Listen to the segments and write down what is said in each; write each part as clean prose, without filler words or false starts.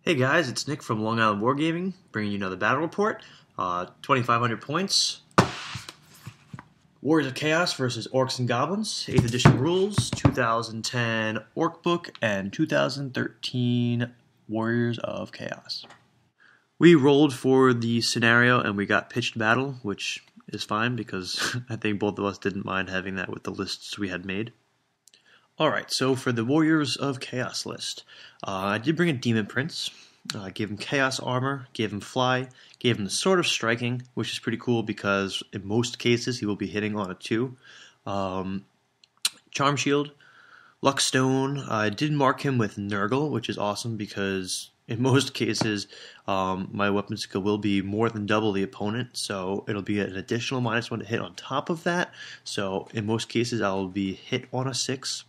Hey guys, it's Nick from Long Island Wargaming, bringing you another battle report. 2,500 points. Warriors of Chaos versus Orcs and Goblins. 8th edition rules, 2010 Orc book, and 2013 Warriors of Chaos. We rolled for the scenario and we got pitched battle, which is fine because I think both of us didn't mind having that with the lists we had made. Alright, so for the Warriors of Chaos list, I did bring a Demon Prince. Gave him Chaos Armor, gave him Fly, gave him the Sword of Striking, which is pretty cool because in most cases he will be hitting on a 2. Charm Shield, Luck Stone. I did mark him with Nurgle, which is awesome because in most cases my weapon skill will be more than double the opponent, so it'll be an additional -1 to hit on top of that. So in most cases I'll be hit on a 6.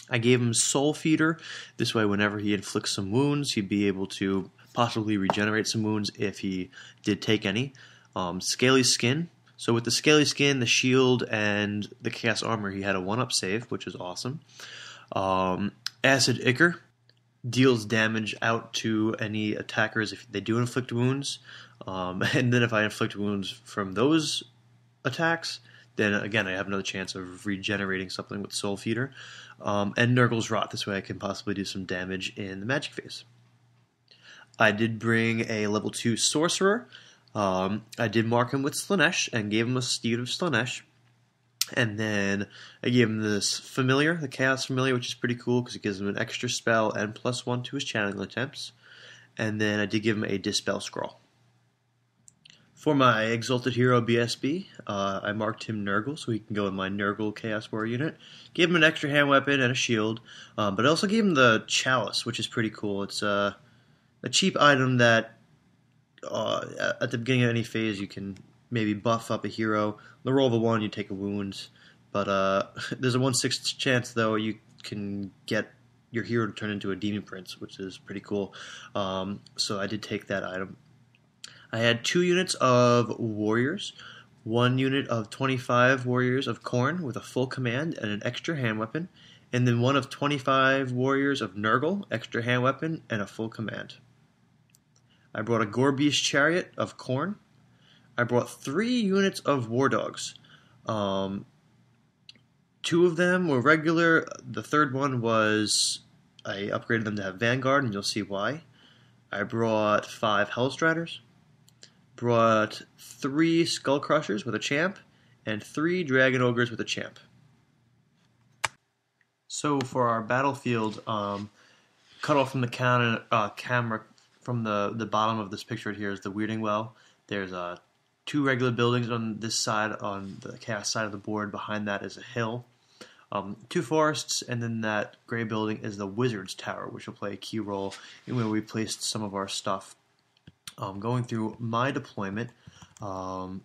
I gave him Soul Feeder. This way, whenever he inflicts some wounds, he'd be able to possibly regenerate some wounds if he did take any. Scaly Skin. So with the Scaly Skin, the Shield, and the Chaos Armor, he had a 1-up save, which is awesome. Acid Ichor deals damage out to any attackers if they do inflict wounds. And then if I inflict wounds from those attacks, then again I have another chance of regenerating something with Soul Feeder. And Nurgle's Rot, this way I can possibly do some damage in the magic phase. I did bring a level 2 Sorcerer. I did mark him with Slaanesh and gave him a Steed of Slaanesh. And then I gave him this Familiar, the Chaos Familiar, which is pretty cool because it gives him an extra spell and +1 to his channeling attempts. And then I did give him a Dispel Scroll. For my Exalted Hero BSB, I marked him Nurgle, so he can go in my Nurgle Chaos Warrior unit. Gave him an extra hand weapon and a shield, but I also gave him the Chalice, which is pretty cool. It's a cheap item that at the beginning of any phase you can maybe buff up a hero. The roll of a 1, you take a wound, but there's a 1/6 chance, though, you can get your hero to turn into a Demon Prince, which is pretty cool. So I did take that item. I had 2 units of warriors, 1 unit of 25 warriors of Khorne with a full command and an extra hand weapon, and then 1 of 25 warriors of Nurgle, extra hand weapon, and a full command. I brought a Gorebeast chariot of Khorne. I brought 3 units of war dogs. 2 of them were regular. The third one was I upgraded them to have Vanguard, and you'll see why. I brought 5 Hellstriders. Brought 3 Skull Crushers with a champ, and 3 Dragon Ogres with a champ. So for our battlefield, cut off from the camera from the bottom of this picture here is the Weirding Well. There's 2 regular buildings on this side, on the Chaos side of the board. Behind that is a hill. 2 forests, and then that gray building is the Wizard's Tower, which will play a key role in where we placed some of our stuff. Going through my deployment, you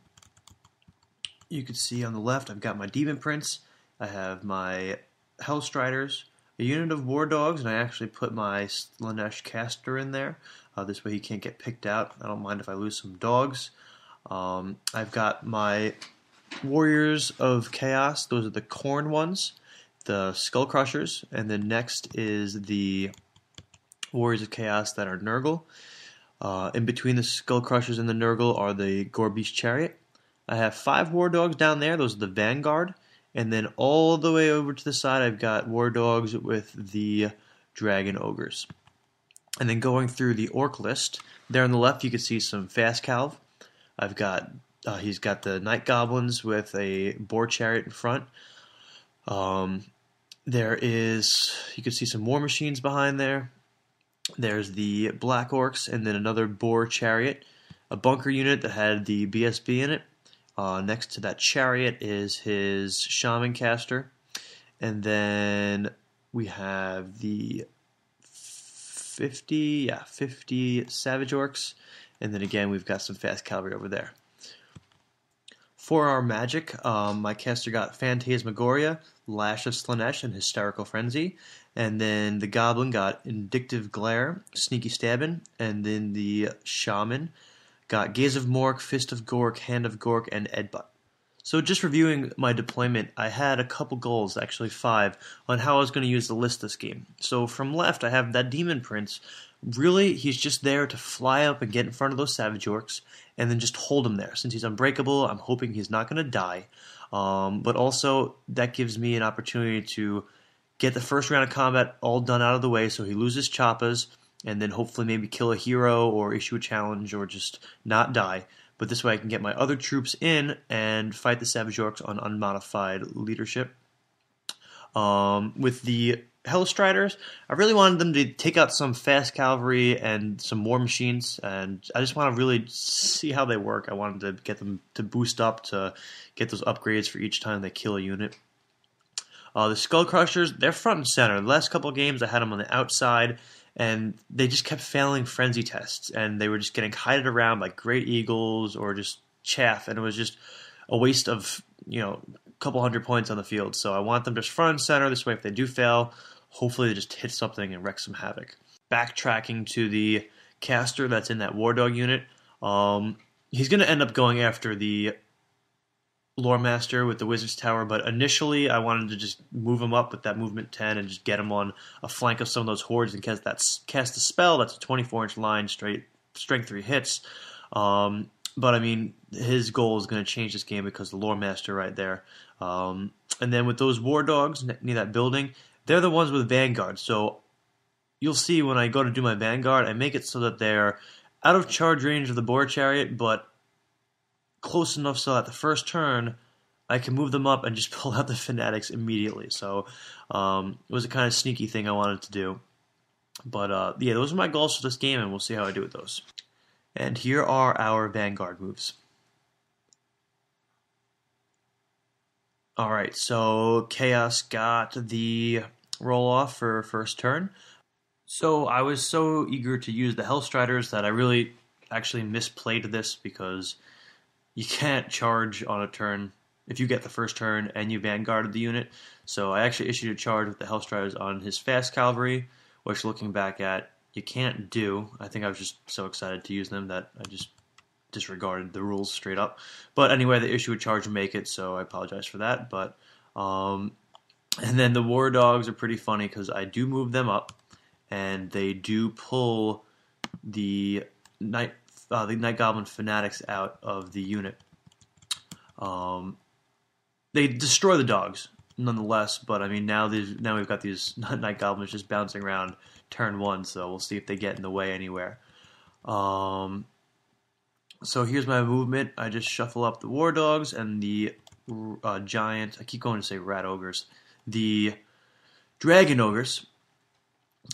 can see on the left I've got my Demon Prince, I have my Hellstriders, a unit of War Dogs, and I actually put my Slaanesh Caster in there. This way he can't get picked out. I don't mind if I lose some dogs. I've got my Warriors of Chaos, those are the Khorne ones, the Skull Crushers, and then next is the Warriors of Chaos that are Nurgle. In between the Skull Crushers and the Nurgle are the Gorebeast Chariot. I have 5 War Dogs down there. Those are the Vanguard. And then all the way over to the side, I've got War Dogs with the Dragon Ogres. And then going through the Orc list, there on the left you can see some Fast Calv. I've got he's got the Night Goblins with a Boar Chariot in front. There is, you can see some War Machines behind there. There's the Black Orcs, and then another Boar Chariot, a bunker unit that had the BSB in it. Next to that chariot is his Shaman Caster, and then we have the 50 Savage Orcs, and then again we've got some Fast Cavalry over there. For our magic, my caster got Phantasmagoria, Lash of Slaanesh, and Hysterical Frenzy. And then the Goblin got Indictive Glare, Sneaky Stabbin'. And then the Shaman got Gaze of Mork, Fist of Gork, Hand of Gork, and Edbutt. So just reviewing my deployment, I had a couple goals, actually 5, on how I was going to use the list this game. So from left, I have that Demon Prince really, he's just there to fly up and get in front of those Savage Orcs and then just hold him there. Since he's unbreakable, I'm hoping he's not going to die. But also, that gives me an opportunity to get the first round of combat all done out of the way so he loses Choppas, and then hopefully maybe kill a hero or issue a challenge or just not die. But this way I can get my other troops in and fight the Savage Orcs on unmodified leadership. With the Hellstriders, I really wanted them to take out some fast cavalry and some war machines, and I just want to really see how they work. I wanted to get them to boost up to get those upgrades for each time they kill a unit. The Skull Crushers, they're front and center. The last couple of games I had them on the outside, and they just kept failing frenzy tests, and they were just getting kited around like great eagles or just chaff, and it was just a waste of, a couple hundred points on the field. So I want them just front and center. This way, if they do fail, hopefully they just hit something and wreck some havoc. Backtracking to the caster that's in that War Dog unit, he's going to end up going after the Lore Master with the Wizard's Tower, but initially I wanted to just move him up with that movement 10 and just get him on a flank of some of those hordes and cast a spell. That's a 24-inch line, straight strength 3 hits. But I mean, his goal is going to change this game because the Lore Master right there. And then with those War Dogs near that building, they're the ones with Vanguard. So you'll see when I go to do my Vanguard, I make it so that they're out of charge range of the Boar Chariot, but close enough so that the first turn I can move them up and just pull out the Fanatics immediately. So it was a kind of sneaky thing I wanted to do. But yeah, those are my goals for this game, and we'll see how I do with those. And here are our Vanguard moves. Alright, so Chaos got the roll-off for first turn. So I was so eager to use the Hellstriders that I really actually misplayed this, because you can't charge on a turn if you get the first turn and you Vanguarded the unit. So I actually issued a charge with the Hellstriders on his fast cavalry, which, looking back at, you can't do. I think I was just so excited to use them that I just disregarded the rules straight up. But anyway, they issue a charge and make it, so I apologize for that. But and then the War Dogs are pretty funny because I do move them up, and they do pull the Night Goblin Fanatics out of the unit. They destroy the dogs nonetheless, but I mean now we've got these Night Goblins just bouncing around turn 1, so we'll see if they get in the way anywhere. So here's my movement. I just shuffle up the War Dogs and the giant, I keep going to say Rat Ogres, the Dragon Ogres.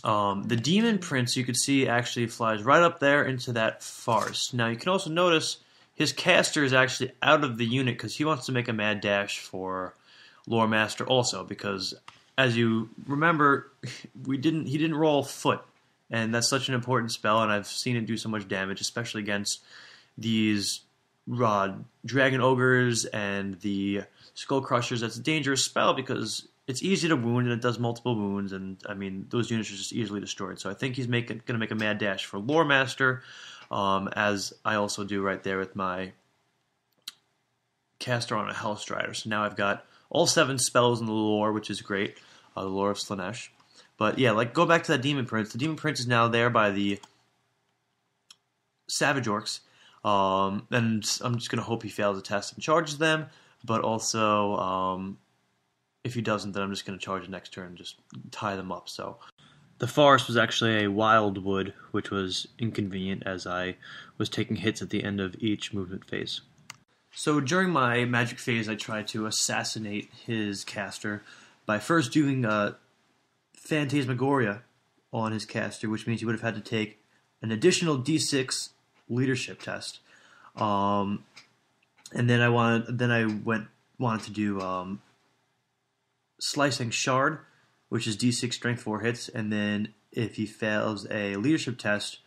The Demon Prince, you could see, actually flies right up there into that farce. Now you can also notice his caster is actually out of the unit because he wants to make a mad dash for Lore Master also, because as you remember, he didn't roll foot, and that's such an important spell, and I've seen it do so much damage, especially against these Dragon Ogres and the Skull Crushers. That's a dangerous spell because it's easy to wound, and it does multiple wounds, and I mean, those units are just easily destroyed. So I think he's going to make a mad dash for Lore Master, as I also do right there with my caster on a Hellstrider. So now I've got all 7 spells in the lore, which is great, the lore of Slaanesh. But yeah, go back to that Demon Prince. The Demon Prince is now there by the Savage Orcs, and I'm just going to hope he fails a test and charges them, but also if he doesn't, then I'm just going to charge the next turn and just tie them up. So the forest was actually a wildwood, which was inconvenient as I was taking hits at the end of each movement phase. So during my magic phase, I tried to assassinate his caster by first doing Phantasmagoria on his caster, which means he would have had to take an additional D6 leadership test. And then I wanted to do Slicing Shard, which is D6 strength 4 hits, and then if he fails a leadership test,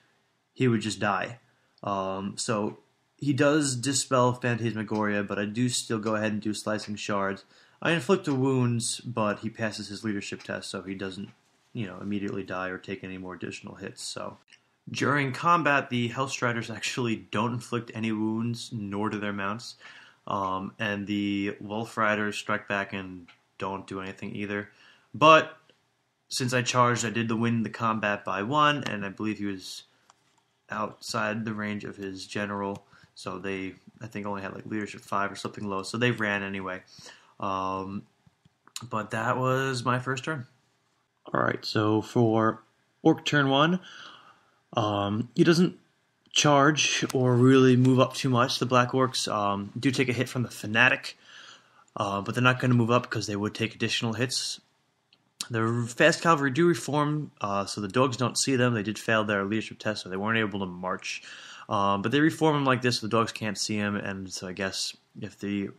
he would just die. So he does dispel Phantasmagoria, but I do still go ahead and do Slicing Shards. I inflict the wounds, but he passes his leadership test, so he doesn't, immediately die or take any more additional hits. So during combat, the Hellstriders actually don't inflict any wounds, nor do their mounts. And the Wolf Riders strike back and don't do anything either. But since I charged, I did win the combat by 1, and I believe he was outside the range of his general, so they, I think, only had like leadership 5 or something low, so they ran anyway. But that was my first turn. Alright, so for Orc Turn 1, he doesn't charge or really move up too much. The Black Orcs do take a hit from the Fanatic, but they're not going to move up because they would take additional hits. The Fast Cavalry do reform, so the dogs don't see them. They did fail their leadership test, so they weren't able to march. But they reform them like this so the dogs can't see them, and so I guess if the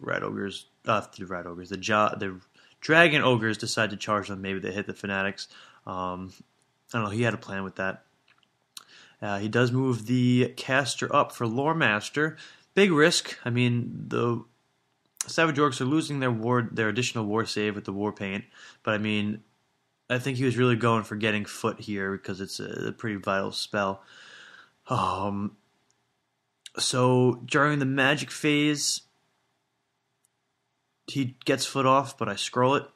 the Dragon Ogres decide to charge them, maybe they hit the Fanatics. I don't know, he had a plan with that. He does move the caster up for Lore Master. Big risk. I mean, the Savage Orcs are losing their additional war save with the War Paint, but I mean, I think he was really going for getting foot here because it's a pretty vital spell. So during the magic phase, he gets foot off, but I scroll it.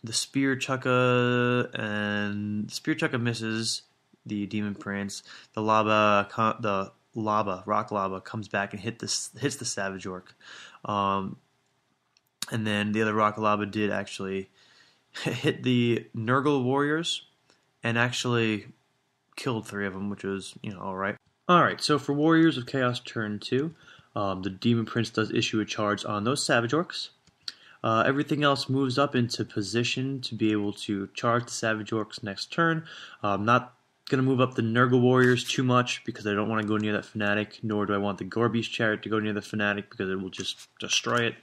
The Spear Chukka misses the Demon Prince. The Rock Lava comes back and hits the Savage Orc. And then the other Rock Lava did actually hit the Nurgle warriors and actually killed 3 of them, which was, alright. Alright, so for Warriors of Chaos turn 2, the Demon Prince does issue a charge on those Savage Orcs. Everything else moves up into position to be able to charge the Savage Orcs next turn. Not going to move up the Nurgle Warriors too much because I don't want to go near that Fanatic, nor do I want the Gorbeast Chariot to go near the Fanatic because it will just destroy it.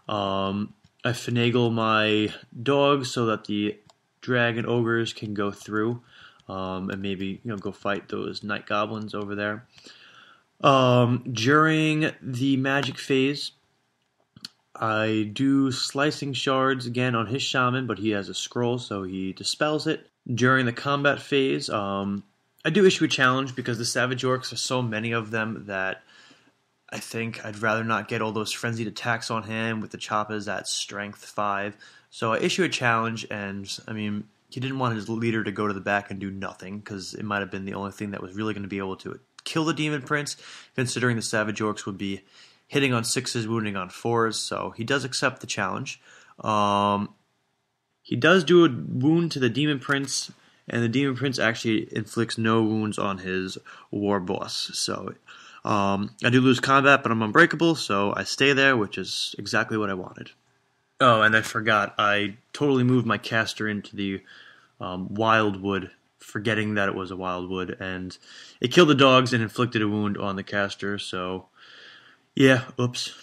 I finagle my dogs so that the Dragon Ogres can go through and maybe go fight those Night Goblins over there. During the magic phase, I do Slicing Shards again on his Shaman, but he has a scroll, so he dispels it. During the combat phase, I do issue a challenge because the Savage Orcs are so many of them that I think I'd rather not get all those frenzied attacks on him with the Choppas at strength 5. So I issue a challenge, and I mean, he didn't want his leader to go to the back and do nothing because it might have been the only thing that was really going to be able to kill the Demon Prince, considering the Savage Orcs would be hitting on 6s, wounding on 4s, so he does accept the challenge. He does do a wound to the Demon Prince, and the Demon Prince actually inflicts no wounds on his War Boss. So I do lose combat, but I'm unbreakable, so I stay there, which is exactly what I wanted. Oh, and I forgot, I totally moved my caster into the Wildwood, forgetting that it was a Wildwood, and it killed the dogs and inflicted a wound on the caster, so yeah, oops.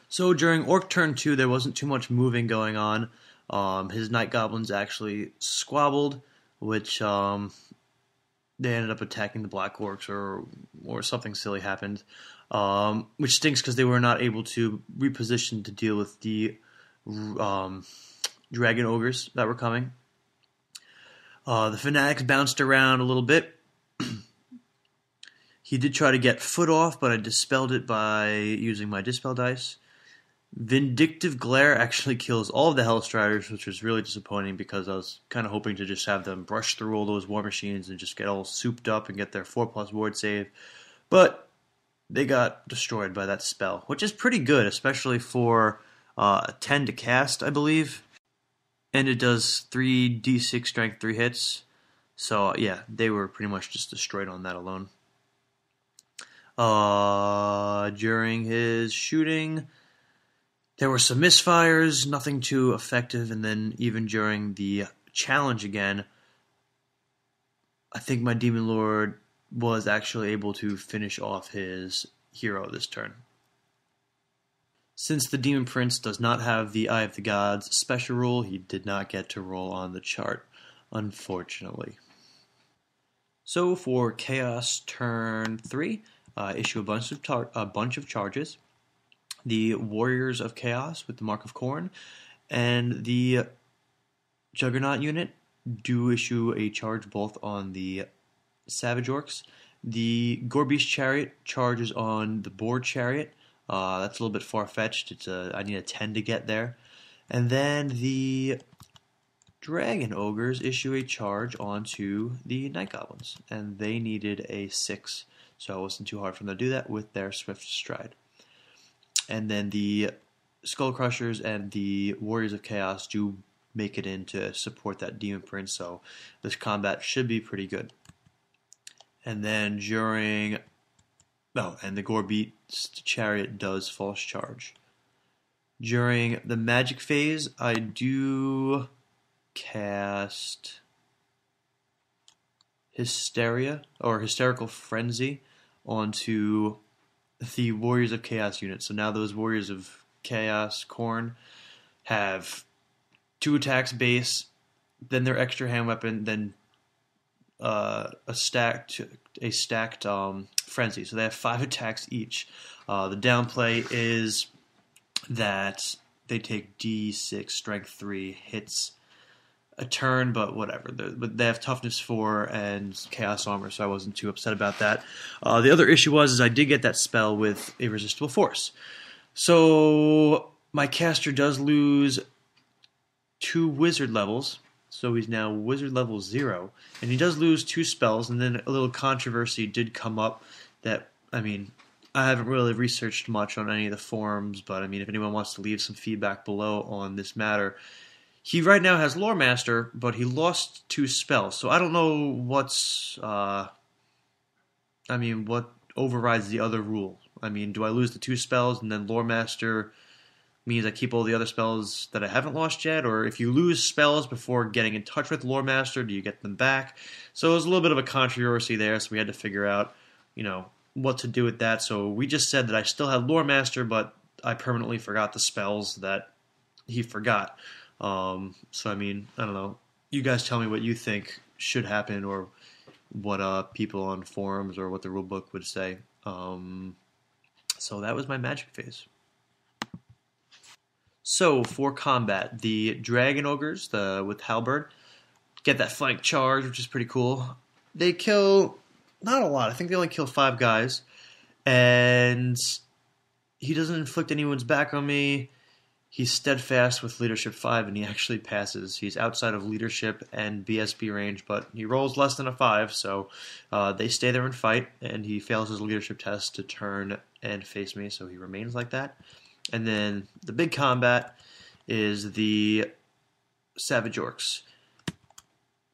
So during Orc Turn 2, there wasn't too much moving going on. His Night Goblins actually squabbled, which they ended up attacking the Black Orcs, or something silly happened, which stinks because they were not able to reposition to deal with the Dragon Ogres that were coming. The Fanatics bounced around a little bit. He did try to get foot off, but I dispelled it by using my Dispel dice. Vindictive Glare actually kills all of the Hellstriders, which was really disappointing because I was kind of hoping to just have them brush through all those war machines and just get all souped up and get their 4+ ward save. But they got destroyed by that spell, which is pretty good, especially for 10 to cast, I believe. And it does 3d6 strength 3 hits. So yeah, they were pretty much just destroyed on that alone. During his shooting, there were some misfires, nothing too effective, and then even during the challenge again, I think my Demon Lord was actually able to finish off his hero this turn. Since the Demon Prince does not have the Eye of the Gods special rule, he did not get to roll on the chart, unfortunately. So for Chaos turn 3, issue a bunch of charges. The Warriors of Chaos with the Mark of Khorne and the Juggernaut unit do issue a charge both on the Savage Orcs. The Gorbeast Chariot charges on the Boar Chariot. That's a little bit far-fetched. I need a 10 to get there. And then the Dragon Ogres issue a charge onto the Night Goblins, and they needed a 6, so it wasn't too hard for them to do that with their Swift Stride. And then the Skull Crushers and the Warriors of Chaos do make it in to support that Demon Prince, so this combat should be pretty good. And then during... Oh, and the Gorebeast's Chariot does false charge. During the magic phase, I do cast Hysteria, or Hysterical Frenzy, onto the Warriors of Chaos unit. So now those Warriors of Chaos Khorne have 2 attacks base, then their extra hand weapon, then a stacked Frenzy. So they have 5 attacks each. The downplay is that they take D6 Strength 3 hits a turn, but whatever. But they have Toughness 4 and Chaos Armor, so I wasn't too upset about that. The other issue was I did get that spell with Irresistible Force. So my caster does lose 2 wizard levels, so he's now wizard level 0, and he does lose 2 spells, and then a little controversy did come up that, I mean, I haven't really researched much on any of the forums, but I mean, if anyone wants to leave some feedback below on this matter, he right now has Lore Master, but he lost 2 spells, so I don't know what's, what overrides the other rule. I mean, do I lose the 2 spells and then Lore Master means I keep all the other spells that I haven't lost yet? Or if you lose spells before getting in touch with Lore Master, do you get them back? So it was a little bit of a controversy there, so we had to figure out, what to do with that. So we just said that I still had Lore Master, but I permanently forgot the spells that he forgot. So I mean, I don't know. You guys tell me what you think should happen, or what people on forums or what the rulebook would say. So that was my magic phase. So for combat, the Dragon Ogres, with Halberd, get that flank charge, which is pretty cool. They kill not a lot. I think they only kill 5 guys, and he doesn't inflict anyone's back on me. He's steadfast with leadership 5, and he actually passes. He's outside of leadership and BSB range, but he rolls less than a 5, so they stay there and fight, and he fails his leadership test to turn and face me, so he remains like that. And then the big combat is the Savage Orcs.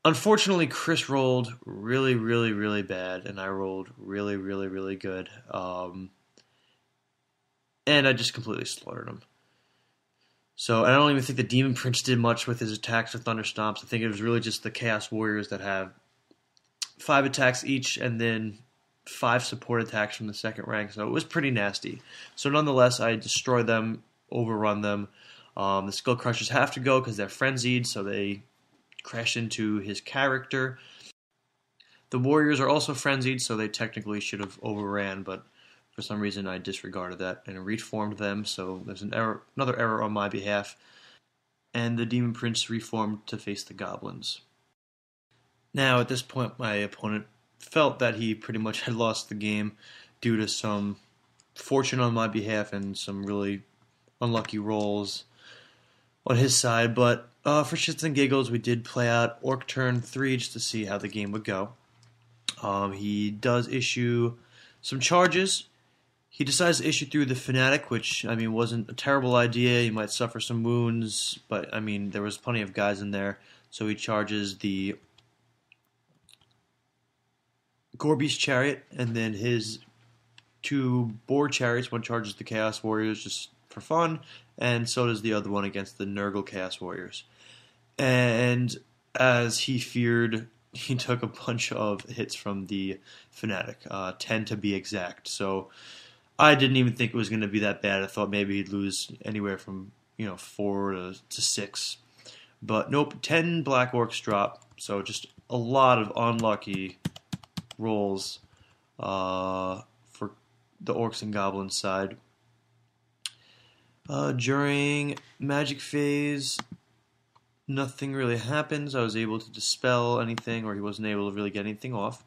Unfortunately, Chris rolled really, really, really bad, and I rolled really, really, really good. And I just completely slaughtered him. So I don't even think the Demon Prince did much with his attacks or Thunder Stomps. I think it was really just the Chaos Warriors that have 5 attacks each, and then 5 support attacks from the second rank. So it was pretty nasty. So nonetheless, I destroyed them, overrun them. The Skull Crushers have to go because they're frenzied, so they crash into his character. The Warriors are also frenzied, so they technically should have overran, but for some reason I disregarded that and reformed them, so there's another error on my behalf. And the Demon Prince reformed to face the Goblins. Now, at this point, my opponent felt that he pretty much had lost the game due to some fortune on my behalf and some really unlucky rolls on his side, but for shits and giggles, we did play out Orc Turn 3 just to see how the game would go. He does issue some charges. He decides to issue through the Fanatic, which, wasn't a terrible idea. He might suffer some wounds, but, there was plenty of guys in there. So he charges the Gorebeast's Chariot, and then his 2 Boar Chariots. One charges the Chaos Warriors just for fun, and so does the other one against the Nurgle Chaos Warriors. And as he feared, he took a bunch of hits from the Fanatic, 10 to be exact. So I didn't even think it was going to be that bad. I thought maybe he'd lose anywhere from 4 to 6. But nope, 10 Black Orcs drop. So just a lot of unlucky rolls for the Orcs and Goblins side. During Magic Phase, nothing really happens. I was able to dispel anything, or he wasn't able to really get anything off.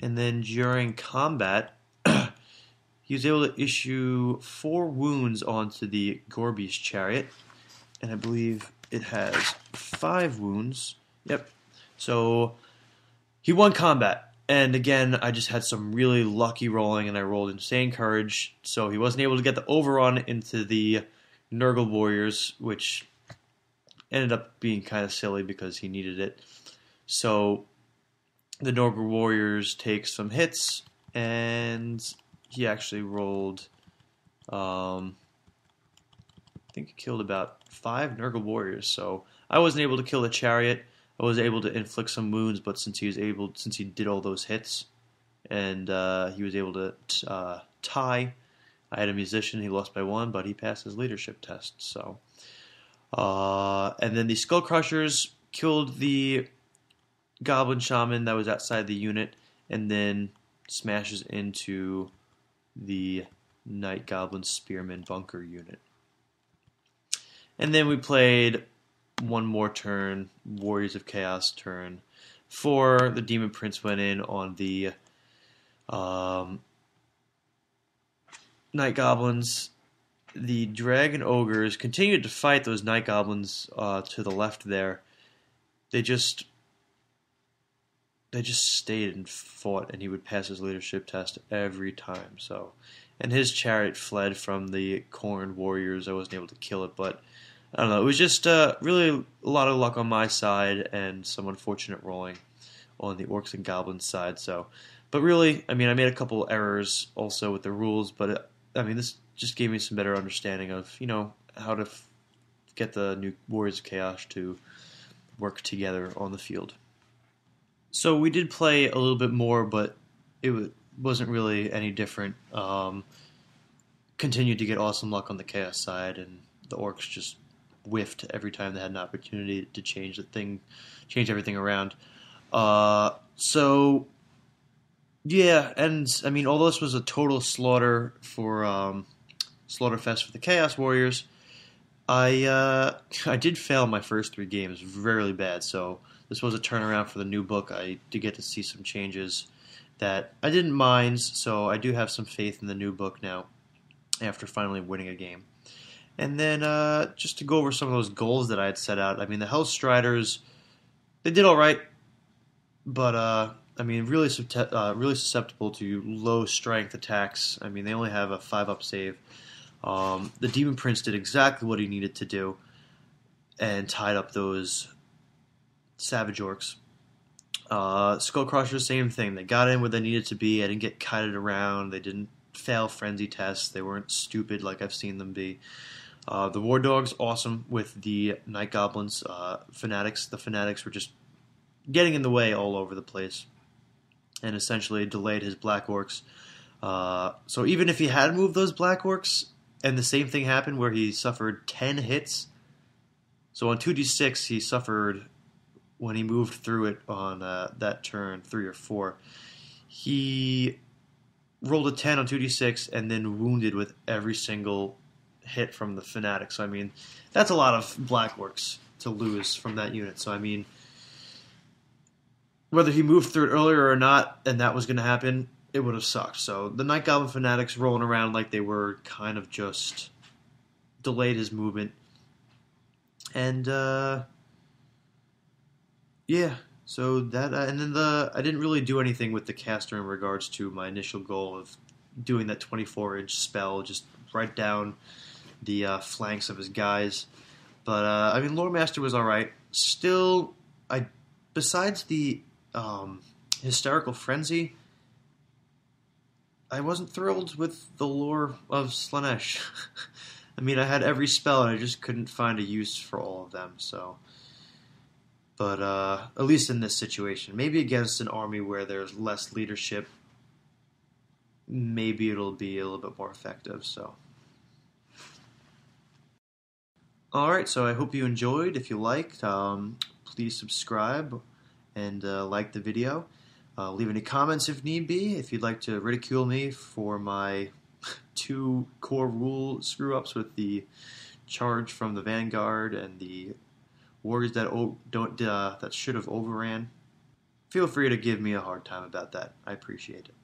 And then during combat, he was able to issue 4 wounds onto the Gorebeast's Chariot, and I believe it has 5 wounds. Yep. So he won combat. And again, I just had some really lucky rolling, and I rolled insane courage. So he wasn't able to get the overrun into the Nurgle warriors, which ended up being kind of silly because he needed it. So the Nurgle warriors take some hits, and he actually rolled, I think he killed about 5 Nurgle warriors. So I wasn't able to kill the chariot. I was able to inflict some wounds, but since he did all those hits, and he was able to tie. I had a musician. He lost by 1, but he passed his leadership test. So, and then the Skull Crushers killed the Goblin Shaman that was outside the unit, and then smashes into the Night Goblin Spearman Bunker unit. And then we played one more turn, Warriors of Chaos turn, 4. The Demon Prince went in on the Night Goblins. The Dragon Ogres continued to fight those Night Goblins to the left there. They just stayed and fought, and he would pass his leadership test every time. So, and his chariot fled from the Khorne warriors. I wasn't able to kill it, but I don't know. It was just really a lot of luck on my side and some unfortunate rolling on the Orcs and Goblins side. So, but really, I mean, I made a couple errors also with the rules, but I mean, this just gave me some better understanding of, you know, how to get the new Warriors of Chaos to work together on the field. So we did play a little bit more, but it wasn't really any different. Continued to get awesome luck on the Chaos side, and the Orcs just whiffed every time they had an opportunity to change everything around. So yeah, and I mean, although this was a total slaughter for Slaughterfest for the Chaos Warriors, I did fail my first 3 games really bad. So this was a turnaround for the new book. I did get to see some changes that I didn't mind. So I do have some faith in the new book now after finally winning a game. And then just to go over some of those goals that I had set out, I mean, the Hellstriders, they did all right, but I mean, really susceptible to low strength attacks. I mean, they only have a 5-up save. The Demon Prince did exactly what he needed to do and tied up those Savage Orcs. Skull Crushers, same thing. They got in where they needed to be. I didn't get kited around. They didn't fail frenzy tests. They weren't stupid like I've seen them be. The War Dogs, awesome with the Night Goblins. Fanatics, the Fanatics were just getting in the way all over the place and essentially delayed his Black Orcs. So even if he had moved those Black Orcs and the same thing happened where he suffered 10 hits, so on 2d6 he suffered, when he moved through it on that turn 3 or 4, he rolled a 10 on 2d6 and then wounded with every single hit from the Fanatic. So I mean, that's a lot of Black Orcs to lose from that unit. So I mean, whether he moved through it earlier or not, and that was going to happen, it would have sucked. So the Night Goblin Fanatics rolling around like they were kind of just delayed his movement. And yeah, so that and then I didn't really do anything with the caster in regards to my initial goal of doing that 24-inch spell, just right down the flanks of his guys. But I mean, Lore Master was all right. Still, besides the Hysterical Frenzy, I wasn't thrilled with the lore of Slaanesh. I mean, I had every spell and I just couldn't find a use for all of them. So, but at least in this situation, maybe against an army where there's less leadership, maybe it'll be a little bit more effective. So, all right. So I hope you enjoyed. If you liked, please subscribe and like the video. Leave any comments if need be. If you'd like to ridicule me for my 2 core rule screw-ups with the charge from the Vanguard and the warriors that should have overran, feel free to give me a hard time about that. I appreciate it.